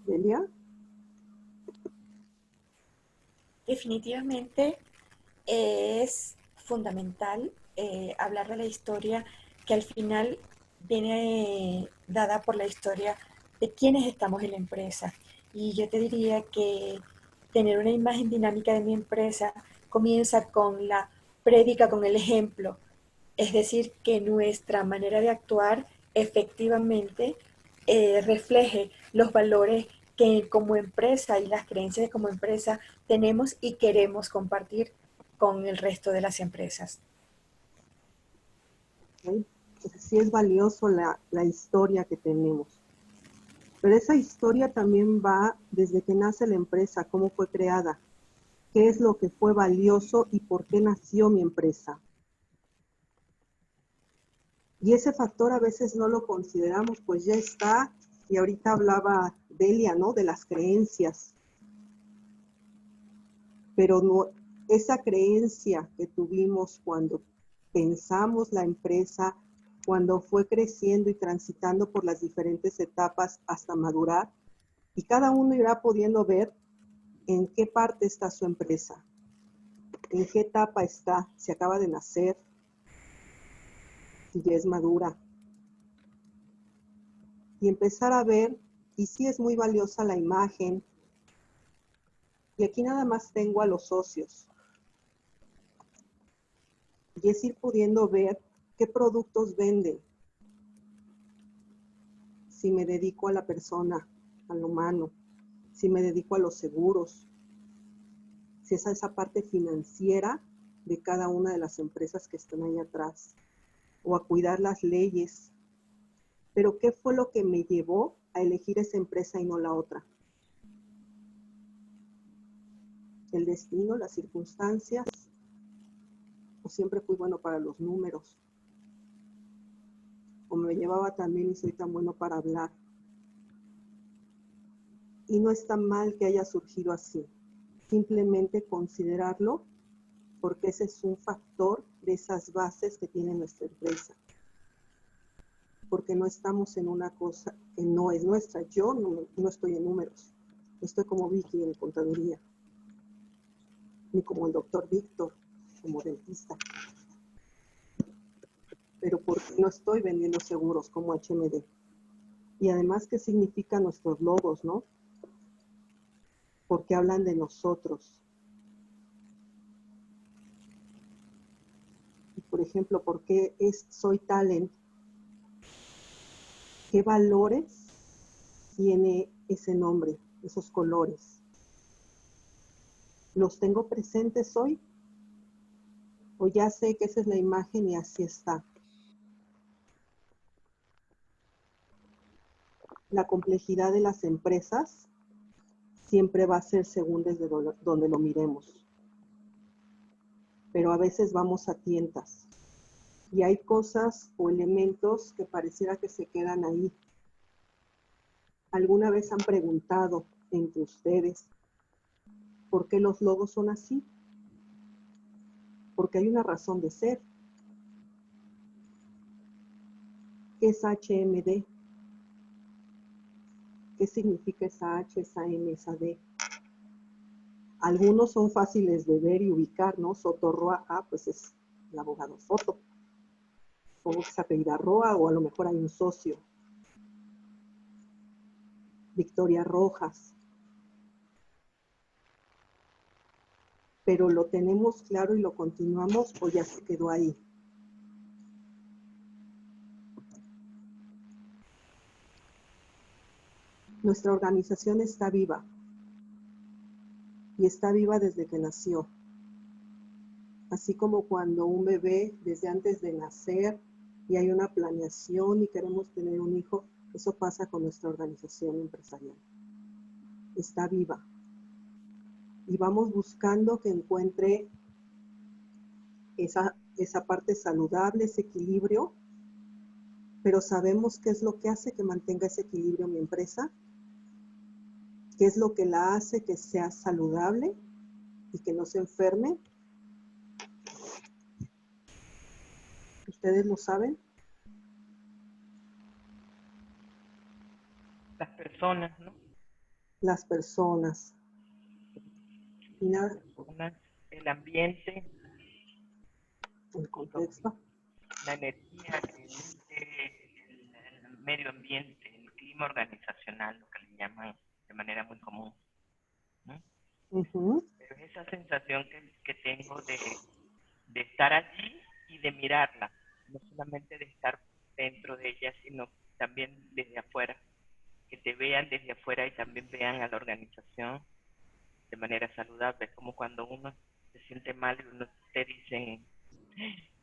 Delia. Definitivamente es fundamental hablar de la historia que al final viene dada por la historia de quiénes estamos en la empresa. Y yo te diría que tener una imagen dinámica de mi empresa comienza con la prédica, con el ejemplo. Es decir, que nuestra manera de actuar efectivamente refleje los valores que como empresa y las creencias que como empresa tenemos y queremos compartir con el resto de las empresas. ¿Sí? Entonces, sí es valioso la historia que tenemos. Pero esa historia también va desde que nace la empresa, cómo fue creada, qué es lo que fue valioso y por qué nació mi empresa. Y ese factor a veces no lo consideramos, pues ya está, y ahorita hablaba Delia, ¿no? De las creencias, pero no, esa creencia que tuvimos cuando pensamos la empresa, cuando fue creciendo y transitando por las diferentes etapas hasta madurar, y cada uno irá pudiendo ver en qué parte está su empresa, en qué etapa está, si acaba de nacer, si ya es madura, y empezar a ver, y sí es muy valiosa la imagen, y aquí nada más tengo a los socios, y es ir pudiendo ver qué productos venden, si me dedico a la persona, al humano, si me dedico a los seguros, si es a esa parte financiera de cada una de las empresas que están ahí atrás, o a cuidar las leyes. Pero ¿qué fue lo que me llevó a elegir esa empresa y no la otra? ¿El destino, las circunstancias? ¿O siempre fui bueno para los números? ¿O me llevaba también y soy tan bueno para hablar? Y no está mal que haya surgido así. Simplemente considerarlo porque ese es un factor de esas bases que tiene nuestra empresa. Porque no estamos en una cosa que no es nuestra. Yo no estoy en números. No estoy como Vicky en contaduría, ni como el doctor Víctor, como dentista. Pero porque no estoy vendiendo seguros como HMD. Y además, ¿qué significan nuestros logos, no? Porque hablan de nosotros. Y por ejemplo, ¿por qué Soy Talent? ¿Qué valores tiene ese nombre, esos colores? ¿Los tengo presentes hoy? ¿O ya sé que esa es la imagen y así está? La complejidad de las empresas siempre va a ser según desde donde lo miremos. Pero a veces vamos a tientas. Y hay cosas o elementos que pareciera que se quedan ahí. ¿Alguna vez han preguntado entre ustedes por qué los logos son así? Porque hay una razón de ser. ¿Qué es HMD? ¿Qué significa esa H, esa M, esa D? Algunos son fáciles de ver y ubicar, ¿no? Soto Roa, pues es el abogado Soto. Supongo que se apellida Roa o a lo mejor hay un socio. Victoria Rojas. Pero lo tenemos claro y lo continuamos o ya se quedó ahí. Nuestra organización está viva y está viva desde que nació. Así como cuando un bebé desde antes de nacer y hay una planeación y queremos tener un hijo, eso pasa con nuestra organización empresarial. Está viva y vamos buscando que encuentre esa parte saludable, ese equilibrio, pero sabemos qué es lo que hace que mantenga ese equilibrio mi empresa, qué es lo que la hace que sea saludable y que no se enferme. ¿Ustedes lo saben? Las personas, ¿no? las personas. Y nada, el ambiente, el contexto. la energía que emite el medio ambiente, el clima organizacional, lo que le llaman de manera muy común, ¿no? Pero es esa sensación que tengo de estar allí y de mirarla, no solamente de estar dentro de ella, sino también desde afuera, que te vean desde afuera y también vean a la organización de manera saludable. Es como cuando uno se siente mal y uno te dicen,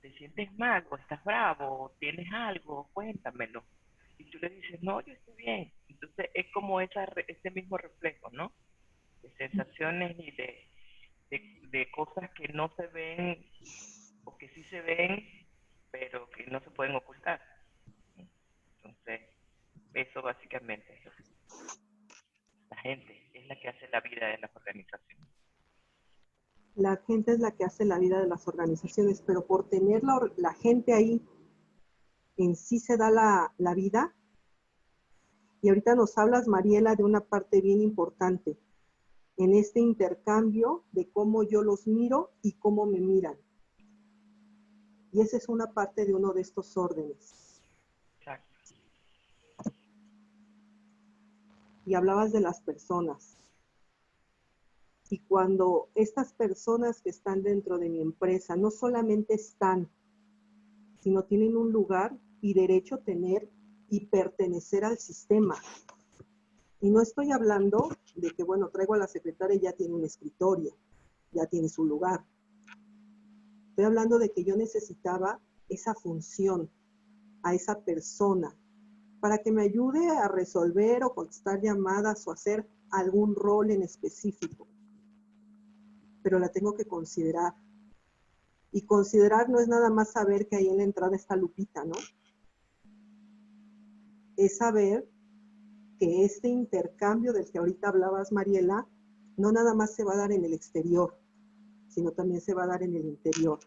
¿te sientes mal o estás bravo o tienes algo? Cuéntamelo. Y tú le dices, no, yo estoy bien. Entonces es como ese mismo reflejo, ¿no? De sensaciones y de cosas que no se ven o que sí se ven, pero que no se pueden ocultar. Entonces, eso básicamente es lo que la gente es la que hace la vida de las organizaciones. La gente es la que hace la vida de las organizaciones, pero por tener la gente ahí, en sí se da la vida. Y ahorita nos hablas, Mariela, de una parte bien importante, en este intercambio de cómo yo los miro y cómo me miran. Y esa es una parte de uno de estos órdenes. Exacto. Y hablabas de las personas. Y cuando estas personas que están dentro de mi empresa no solamente están, sino tienen un lugar y derecho a tener y pertenecer al sistema. Y no estoy hablando de que, bueno, traigo a la secretaria y ya tiene un escritorio, ya tiene su lugar. Estoy hablando de que yo necesitaba esa función, a esa persona, para que me ayude a resolver o contestar llamadas o hacer algún rol en específico. Pero la tengo que considerar. Y considerar no es nada más saber que ahí en la entrada está Lupita, ¿no? Es saber que este intercambio del que ahorita hablabas, Mariela, no nada más se va a dar en el exterior, sino también se va a dar en el interior,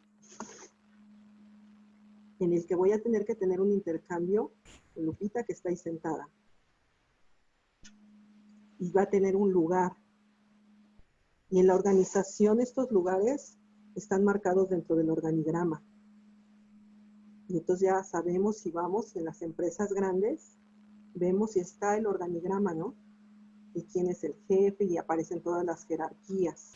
en el que voy a tener que tener un intercambio con Lupita, que está ahí sentada, y va a tener un lugar. Y en la organización estos lugares están marcados dentro del organigrama. Y entonces ya sabemos, si vamos en las empresas grandes, vemos si está el organigrama, ¿no? Y quién es el jefe, y aparecen todas las jerarquías.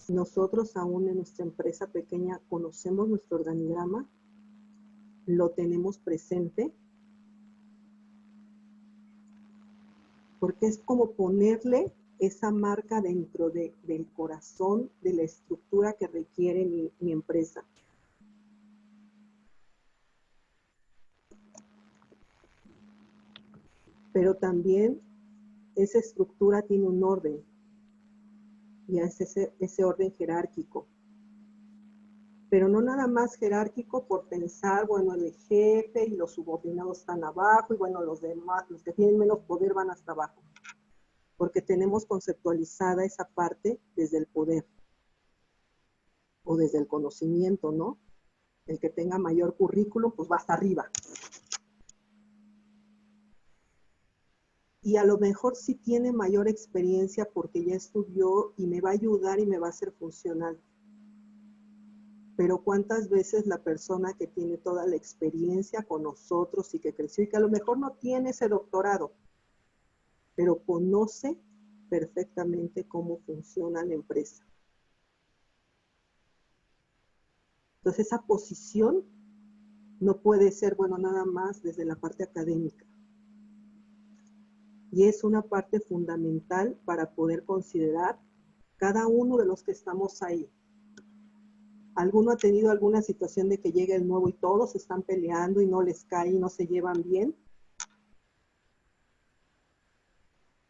Nosotros aún en nuestra empresa pequeña conocemos nuestro organigrama, lo tenemos presente, porque es como ponerle esa marca dentro del corazón de la estructura que requiere mi empresa. Pero también esa estructura tiene un orden, y es ese orden jerárquico. Pero no nada más jerárquico por pensar, bueno, el jefe y los subordinados están abajo, y bueno, los demás, los que tienen menos poder van hasta abajo. Porque tenemos conceptualizada esa parte desde el poder o desde el conocimiento, ¿no? El que tenga mayor currículum, pues va hasta arriba. Y a lo mejor sí tiene mayor experiencia porque ya estudió y me va a ayudar y me va a hacer funcional. Pero ¿cuántas veces la persona que tiene toda la experiencia con nosotros y que creció y que a lo mejor no tiene ese doctorado, pero conoce perfectamente cómo funciona la empresa? Entonces esa posición no puede ser, bueno, nada más desde la parte académica. Y es una parte fundamental para poder considerar cada uno de los que estamos ahí. ¿Alguno ha tenido alguna situación de que llegue el nuevo y todos están peleando y no les cae y no se llevan bien?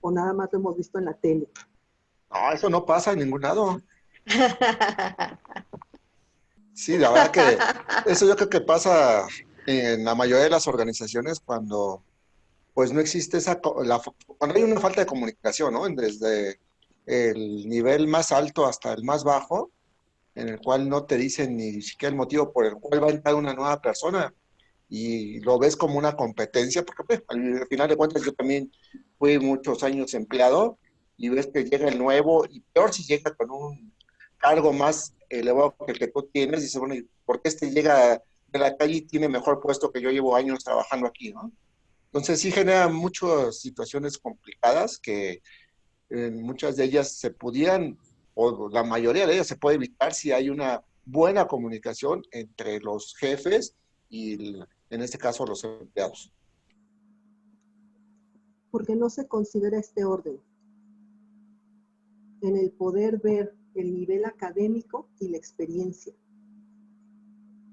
¿O nada más lo hemos visto en la tele? No, eso no pasa en ningún lado. Sí, la verdad que eso yo creo que pasa en la mayoría de las organizaciones cuando pues no existe cuando hay una falta de comunicación, ¿no? Desde el nivel más alto hasta el más bajo, en el cual no te dicen ni siquiera el motivo por el cual va a entrar una nueva persona y lo ves como una competencia, porque pues, al final de cuentas yo también fui muchos años empleado y ves que llega el nuevo y peor si llega con un cargo más elevado que el que tú tienes, y dices, bueno, ¿y por qué este llega de la calle y tiene mejor puesto que yo llevo años trabajando aquí, ¿no? Entonces sí genera muchas situaciones complicadas que muchas de ellas se pudieran, o la mayoría de ellas se puede evitar si hay una buena comunicación entre los jefes y, en este caso, los empleados. Porque no se considera este orden en el poder ver el nivel académico y la experiencia.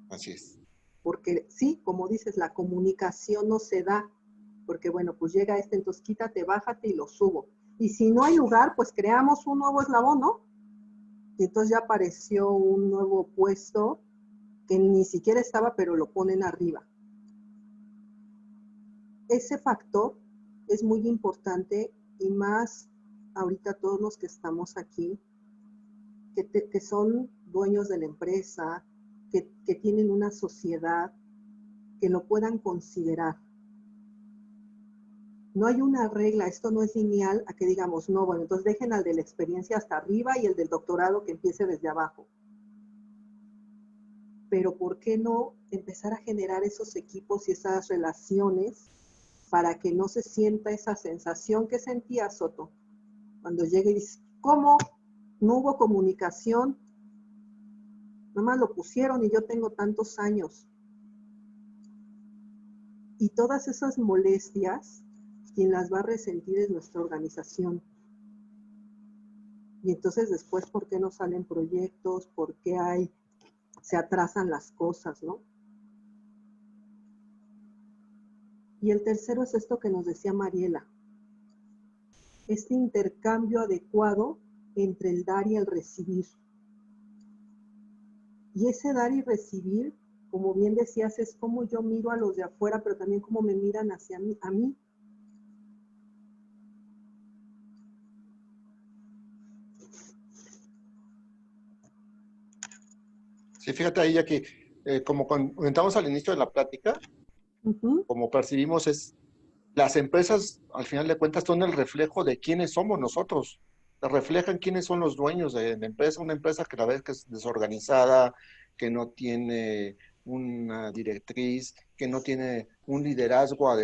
Así es. Porque sí, como dices, la comunicación no se da, porque bueno, pues llega este, entonces quítate, bájate y lo subo. Y si no hay lugar, pues creamos un nuevo eslabón, ¿no? Y entonces ya apareció un nuevo puesto que ni siquiera estaba, pero lo ponen arriba. Ese factor es muy importante y más ahorita todos los que estamos aquí, que son dueños de la empresa, que tienen una sociedad, que lo puedan considerar. No hay una regla, esto no es lineal a que digamos, no, bueno, entonces dejen al de la experiencia hasta arriba y el del doctorado que empiece desde abajo. Pero ¿por qué no empezar a generar esos equipos y esas relaciones para que no se sienta esa sensación que sentía Soto cuando llega y dice, ¿cómo? No hubo comunicación, nada más lo pusieron y yo tengo tantos años. Y todas esas molestias, quien las va a resentir es nuestra organización. Y entonces después, ¿por qué no salen proyectos? ¿Por qué se atrasan las cosas, no? Y el tercero es esto que nos decía Mariela. Este intercambio adecuado entre el dar y el recibir. Y ese dar y recibir, como bien decías, es como yo miro a los de afuera, pero también como me miran hacia mí, a mí. Sí, fíjate ahí, Jackie, como comentamos al inicio de la plática, como percibimos las empresas, al final de cuentas, son el reflejo de quiénes somos nosotros. Reflejan quiénes son los dueños de la empresa. Una empresa que la vez que es desorganizada, que no tiene una directriz, que no tiene un liderazgo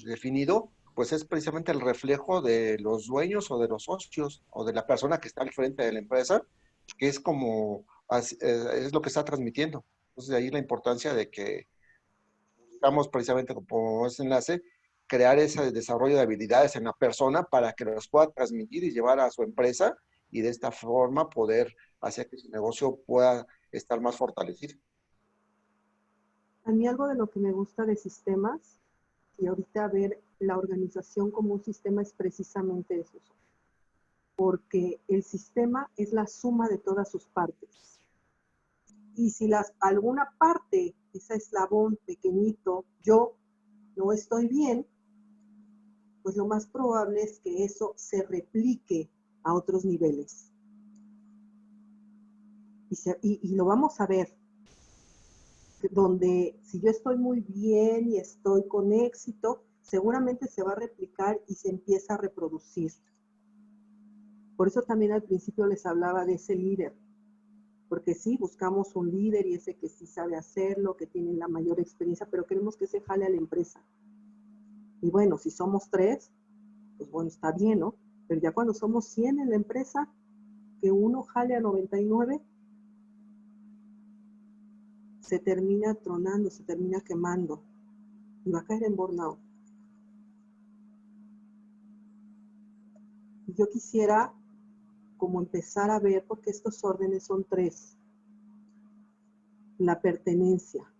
definido, pues es precisamente el reflejo de los dueños o de los socios o de la persona que está al frente de la empresa, que es como, es lo que está transmitiendo. Entonces, de ahí la importancia de que buscamos precisamente como ese enlace, crear ese desarrollo de habilidades en la persona para que los pueda transmitir y llevar a su empresa y de esta forma poder hacer que su negocio pueda estar más fortalecido. A mí algo de lo que me gusta de sistemas y ahorita ver la organización como un sistema es precisamente eso, porque el sistema es la suma de todas sus partes. Y si alguna parte, ese eslabón pequeñito, yo no estoy bien, pues lo más probable es que eso se replique a otros niveles. Y lo vamos a ver, donde si yo estoy muy bien y estoy con éxito, seguramente se va a replicar y se empieza a reproducir. Por eso también al principio les hablaba de ese líder, porque sí, buscamos un líder y ese que sí sabe hacerlo, que tiene la mayor experiencia, pero queremos que se jale a la empresa. Y bueno, si somos 3, pues bueno, está bien, ¿no? Pero ya cuando somos 100 en la empresa, que uno jale a 99, se termina tronando, se termina quemando y va a caer en burnout. Y yo quisiera como empezar a ver, porque estos órdenes son 3. La pertenencia.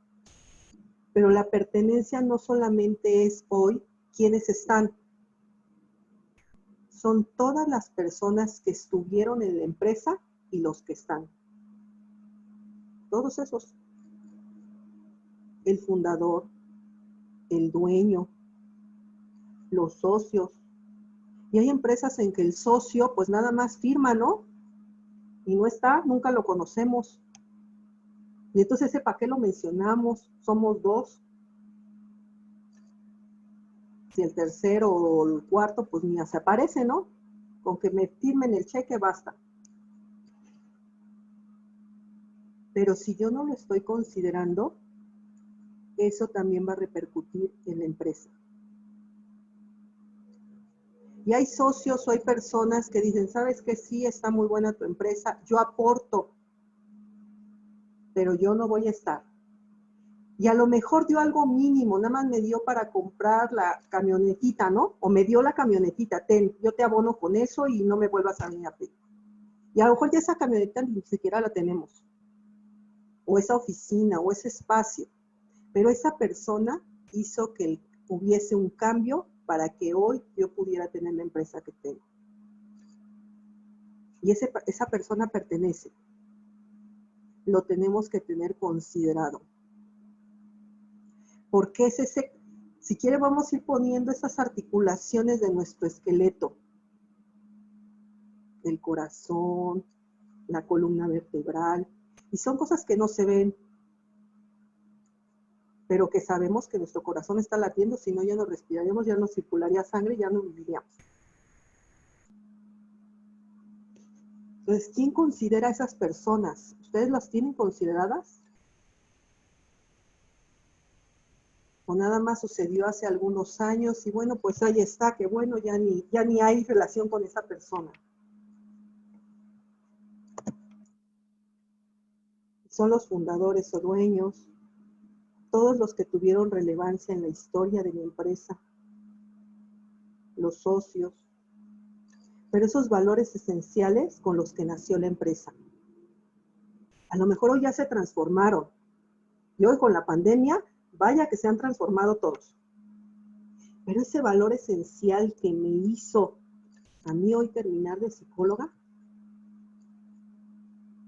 Pero la pertenencia no solamente es hoy quiénes están. Son todas las personas que estuvieron en la empresa y los que están. Todos esos. El fundador, el dueño, los socios. Y hay empresas en que el socio pues nada más firma, ¿no? Y no está, nunca lo conocemos. Y entonces, ¿para qué lo mencionamos? Somos 2. Si el tercero o el cuarto, pues ni se aparece, ¿no? Con que me firmen el cheque basta. Pero si yo no lo estoy considerando, eso también va a repercutir en la empresa. Y hay socios o hay personas que dicen, ¿sabes qué? Sí, está muy buena tu empresa, yo aporto, pero yo no voy a estar. Y a lo mejor dio algo mínimo, nada más me dio para comprar la camionetita, ¿no? O me dio la camionetita, ten, yo te abono con eso y no me vuelvas a mí a pedir. Y a lo mejor ya esa camioneta ni siquiera la tenemos. O esa oficina, o ese espacio. Pero esa persona hizo que hubiese un cambio para que hoy yo pudiera tener la empresa que tengo. Y esa persona pertenece. Lo tenemos que tener considerado. Porque es ese, si quiere vamos a ir poniendo esas articulaciones de nuestro esqueleto. El corazón, la columna vertebral. Y son cosas que no se ven, pero que sabemos que nuestro corazón está latiendo, si no ya no respiraríamos, ya no circularía sangre, ya no viviríamos. Entonces, ¿quién considera a esas personas? ¿Ustedes las tienen consideradas? ¿O nada más sucedió hace algunos años y bueno, pues ahí está, que bueno, ya ni hay relación con esa persona? Son los fundadores o dueños, todos los que tuvieron relevancia en la historia de mi empresa, los socios, pero esos valores esenciales con los que nació la empresa. A lo mejor hoy ya se transformaron. Y hoy con la pandemia, vaya que se han transformado todos. Pero ese valor esencial que me hizo a mí hoy terminar de psicóloga,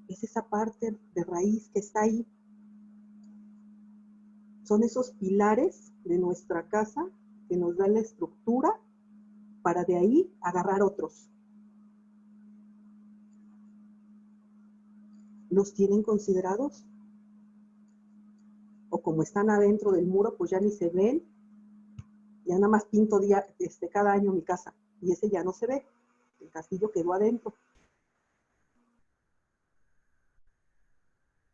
es esa parte de raíz que está ahí. Son esos pilares de nuestra casa que nos dan la estructura para de ahí agarrar otros. ¿Los tienen considerados? O como están adentro del muro, pues ya ni se ven. Ya nada más pinto cada año mi casa. Y ese ya no se ve. El castillo quedó adentro.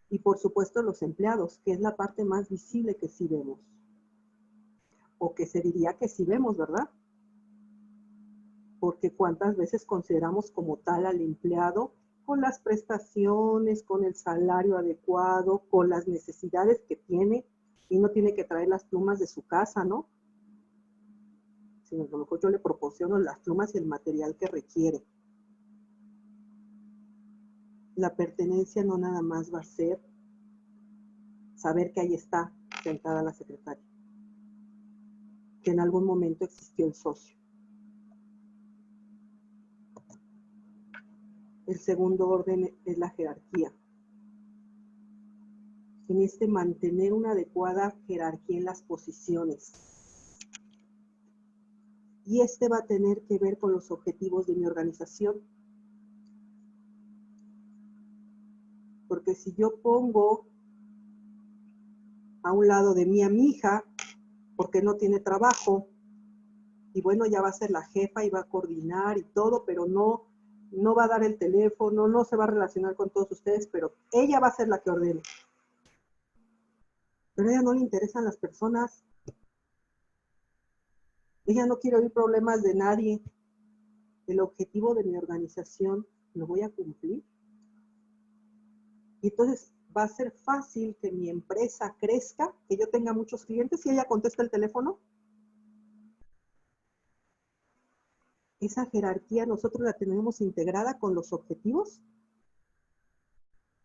Y por supuesto los empleados, que es la parte más visible que sí vemos. O que se diría que sí vemos, ¿verdad? Porque cuántas veces consideramos como tal al empleado con las prestaciones, con el salario adecuado, con las necesidades que tiene, y no tiene que traer las plumas de su casa, ¿no? Sino a lo mejor yo le proporciono las plumas y el material que requiere. La pertenencia no nada más va a ser saber que ahí está sentada la secretaria, que en algún momento existió el socio. El segundo orden es la jerarquía. En este mantener una adecuada jerarquía en las posiciones. Y este va a tener que ver con los objetivos de mi organización. Porque si yo pongo a un lado de mí a mi hija, porque no tiene trabajo, y bueno, ya va a ser la jefa y va a coordinar y todo, pero no va a dar el teléfono, no se va a relacionar con todos ustedes, pero ella va a ser la que ordene. Pero a ella no le interesan las personas. Ella no quiere oír problemas de nadie. El objetivo de mi organización lo voy a cumplir. Y entonces va a ser fácil que mi empresa crezca, que yo tenga muchos clientes y ella contesta el teléfono. Esa jerarquía nosotros la tenemos integrada con los objetivos,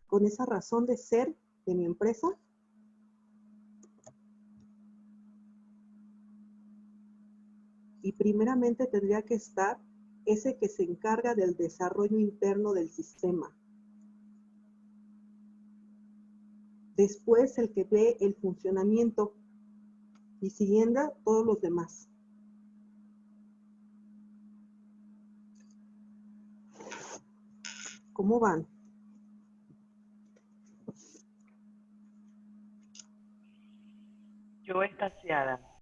con esa razón de ser de mi empresa. Y primeramente tendría que estar ese que se encarga del desarrollo interno del sistema. Después el que ve el funcionamiento y siguiendo todos los demás. ¿Cómo van? Yo extasiada.